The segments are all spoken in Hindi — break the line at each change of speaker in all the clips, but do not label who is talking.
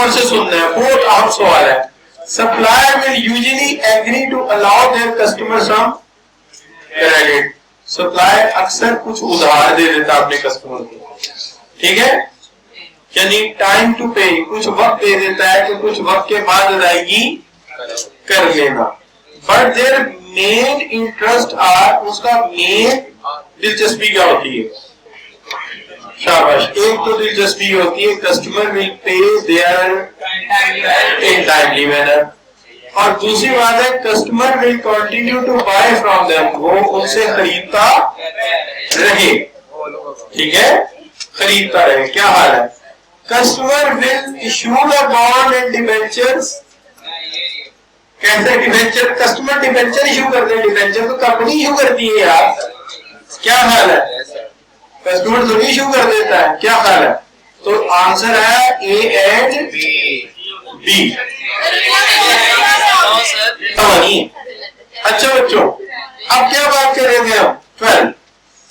गौर से सुनना है, बहुत अहम सवाल है। Supplier will usually agree to allow their customer some credit. Supplier अक्सर कुछ उधार दे देता है अपने कस्टमर को, ठीक है, यानी टाइम टू पे, कुछ वक्त दे देता है कि कुछ वक्त के बाद अदायगी कर लेना। But their main interest are, उसका मेन दिलचस्पी क्या होती है? शाबाश, एक तो दिलचस्पी होती है customer will pay their in timely manner, और दूसरी बात है customer will continue to buy from them, वो उनसे खरीदता रहे, ठीक है, खरीदता रहे। क्या हाल है? Customer will issue the bond and debentures. कैसे डिबेंचर? कस्टमर डिबेंचर इशू करते हैं, डिबेंचर तो कंपनी इशू करती है यार। क्या हाल है? कस्टमर तो इशू कर देता है। क्या हाल है? तो आंसर है ए एंड बी। अच्छा बच्चों, अब क्या बात कर रहे थे हम? 12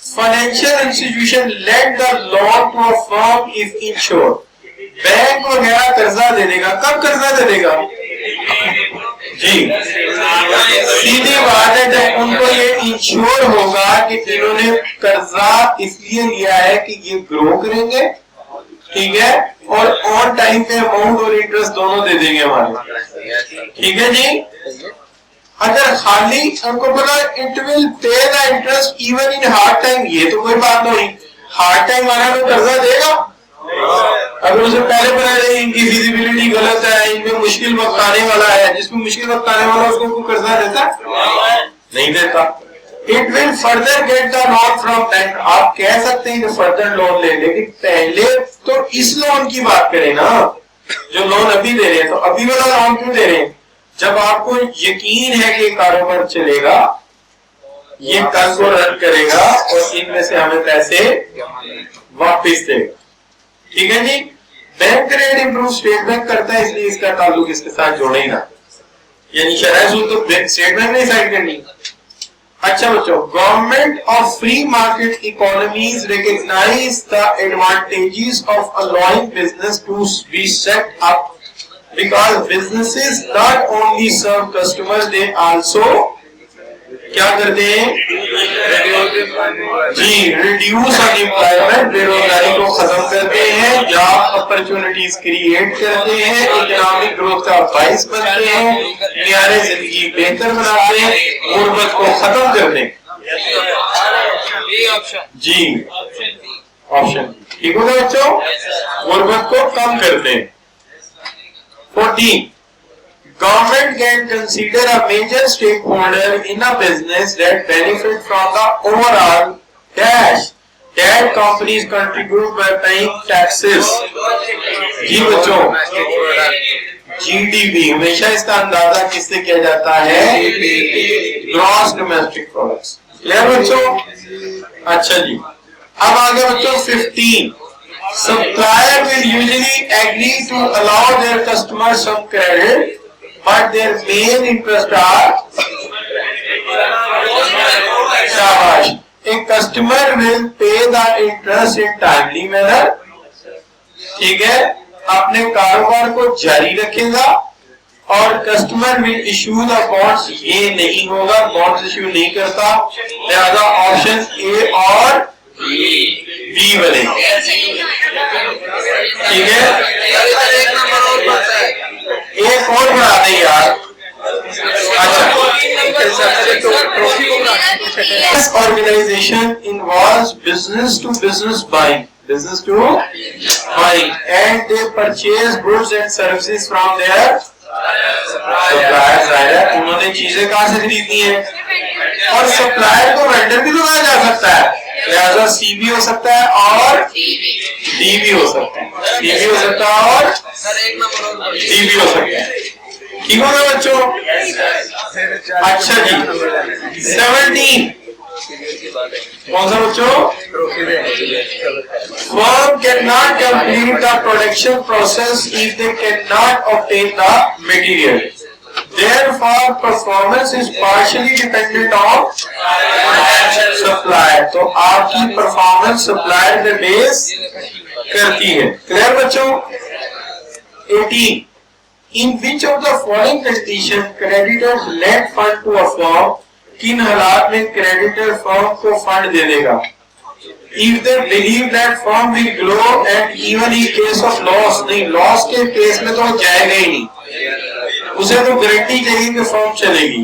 financial institution lend the loan to a firm if insure. Bank वगैरह कर्जा दे देगा। कब कर्जा दे देगा जी? सीधी बात है, जब उनको ये इंश्योर होगा कि इन्होंने कर्जा इसलिए लिया है कि ये ग्रो करेंगे, ठीक है, और ऑन टाइम पे अमाउंट और इंटरेस्ट दोनों दे देंगे हमारे, ठीक है जी। अगर खाली उनको बोला it will pay the interest even in hard time, ये तो कोई बात नहीं। हार्ड टाइम वाला तो कर्जा देगा, अगर उसे पहले बता दें इनकी फिजिबिलिटी गलत है, इनमें मुश्किल वक्त आने वाला है, जिसमें मुश्किल वक्त आने वाला उसको कोई कर्जा देता नहीं देता। It will further get the loan from bank. आप कह सकते हैं कि फर्दर लोन ले, लेकिन पहले तो इस लोन की बात करें ना, जो लोन अभी दे रहे हैं। तो अभी वाला लोन क्यों दे रहे हैं? जब आपको यकीन है कि कारोबार चलेगा, ये कल को रन करेगा और इनमें से हमें पैसे वापस देगा, ठीक है जी। Bank rate improve state bank करता है, इसलिए इसका ताल्लुक इसके साथ जोड़े ही ना, यानी शरह सूद तो स्टेट बैंक नहीं साइड करनी। अच्छा बच्चों, government of free market economies recognise the advantages of allowing business to be set up because businesses not only serve customers, they also क्या करते हैं जी? रिड्यूस अनएम्प्लॉयमेंट, बेरोजगारी को खत्म करते हैं, जॉब अपॉर्चुनिटीज क्रिएट करते हैं, इकोनॉमिक ग्रोथ का बाइस बनते हैं, मियारे जिंदगी बेहतर बनाते हैं, गुर्बत को खत्म करते हैं जी। ऑप्शन ठीक होगा बच्चों, गुर्बत को कम करते हैं। 14 Government can consider a major stakeholder in a business that benefit from the overall dash that companies contribute by paying taxes। जी बच्चों, GDP हमेशा इसका अंदाजा किससे किया जाता है? Gross domestic products. क्लियर बच्चों? अच्छा जी, अब आगे बच्चों 15 Supplier will usually agree to allow their customers some credit, but their main interest are शाबाश, a customer will pay the interest in timely manner, ठीक है, अपने कारोबार को जारी रखेगा, और customer will issue the bonds, ये नहीं होगा, बॉन्ड्स इशू नहीं करता, लिहाजा ऑप्शन ए और बी बनेगा, ठीक है। एक और बढ़ा दे यार। This organization involves business to business buying, and they purchase goods and services from their suppliers। उन्होंने चीजें कहाँ से खरीदनी है, और सप्लायर को वेंडर भी लगाया जा सकता है, लिहाजा सी भी हो सकता है और डी भी हो सकता है, सी भी हो सकता है और डी भी हो सकता है, ठीक होगा बच्चों? अच्छा जी 17 कौन सा बच्चों? Firm cannot complete the production process if they cannot obtain the material. Therefore, performance is partially dependent on supplier. तो आपकी परफॉर्मेंस सप्लायर पे बेस करती है। क्लियर बच्चों? 18. In which of the following conditions creditors lend fund to a firm? किन हालात में creditor firm को fund दे देगा? If they believe that firm will grow and even in case of loss, नहीं loss के केस में तो जाएगा ही नहीं, उसे तो गारंटी चाहिए कि फर्म चलेगी.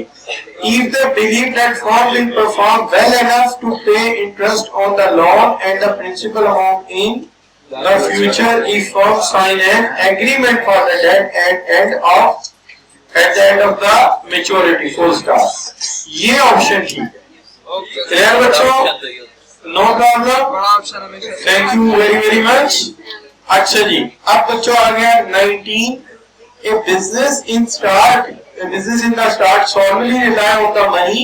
If they believe that firm will perform well enough to pay interest on the loan and the principal amount in the future, if firm sign an agreement for the debt at the end of the maturity. Full stop. ये ऑप्शन ठीक है. क्लियर बच्चों? No problem. Thank you very much. अच्छा जी, अब बच्चों आ गया 19. A business in the start solely rely on the money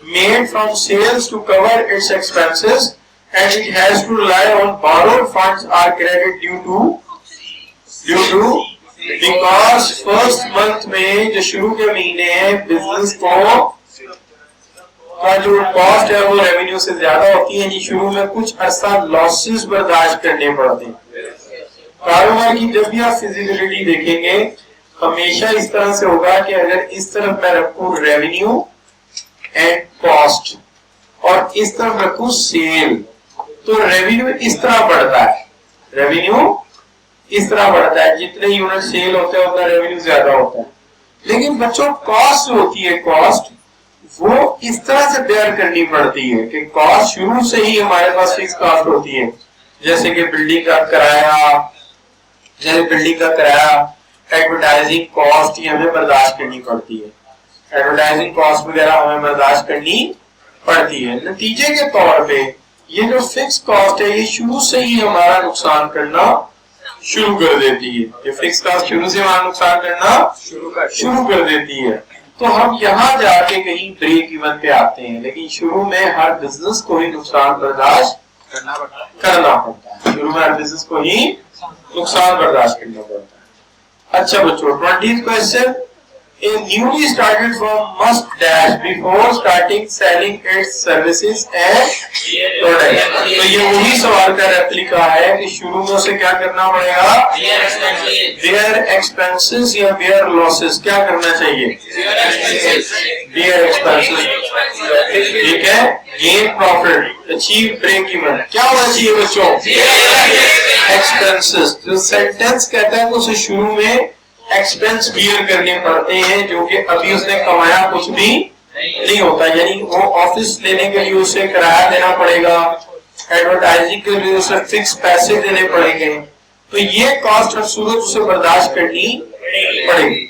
made from sales to cover its expenses, and it has to rely on borrowed funds or credit due to because first month में जो शुरू के महीने हैं बिजनेस का जो कॉस्ट है वो रेवेन्यू से ज्यादा होती है जी. शुरू में कुछ अरसा लॉसेस बर्दाश्त करने पड़ते हैं. कारोबार की जब भी आप फिजिबिलिटी देखेंगे हमेशा इस तरह से होगा कि अगर इस तरफ मैं रखूं रेवेन्यू एंड कॉस्ट और इस तरफ रखूं सेल, तो रेवेन्यू इस तरह बढ़ता है. रेवेन्यू इस तरह बढ़ता है, जितने यूनिट सेल होते हैं उतना रेवेन्यू ज्यादा होता है. लेकिन बच्चों कॉस्ट होती है, कॉस्ट वो इस तरह से बेयर करनी पड़ती है कि कॉस्ट शुरू से ही हमारे पास फिक्स कॉस्ट होती है. जैसे कि बिल्डिंग का किराया, एडवर्टाइजिंग कॉस्ट ये हमें बर्दाश्त करनी पड़ती है. एडवर्टाइजिंग कॉस्ट वगैरह हमें बर्दाश्त करनी पड़ती है. नतीजे के तौर पे ये जो फिक्स कॉस्ट है ये शुरू से ही हमारा नुकसान करना शुरू कर देती है. ये फिक्स कॉस्ट शुरू से हमारा नुकसान करना शुरू कर देती है. तो हम यहाँ जाके कहीं ब्रेक इवन पे आते हैं, लेकिन शुरू में हर बिजनेस को ही नुकसान बर्दाश्त करना पड़ता है. शुरू में हर बिजनेस को ही नुकसान बर्दाश्त करना पड़ता है. अच्छा बच्चों, 20th question. A newly started firm must dash before starting selling its services and products. तो ये वही सवाल का रेप्लिका है कि शुरू में उसे क्या करना पड़ेगा? Bear expenses या bear losses, क्या करना चाहिए? Bear expenses. ठीक है. Gain profit, achieve break even. क्या होना चाहिए बच्चों? Expenses. जो सेंटेंस कहता है उसे शुरू में एक्सपेंस बियर करने पड़ते हैं जो कि अभी उसने कमाया कुछ भी नहीं होता. यानी वो ऑफिस लेने के लिए उसे किराया देना पड़ेगा, एडवर्टाइजिंग के लिए उसे फिक्स पैसे देने पड़ेंगे. तो ये कॉस्ट हर सूरत उसे बर्दाश्त करनी पड़ेगी.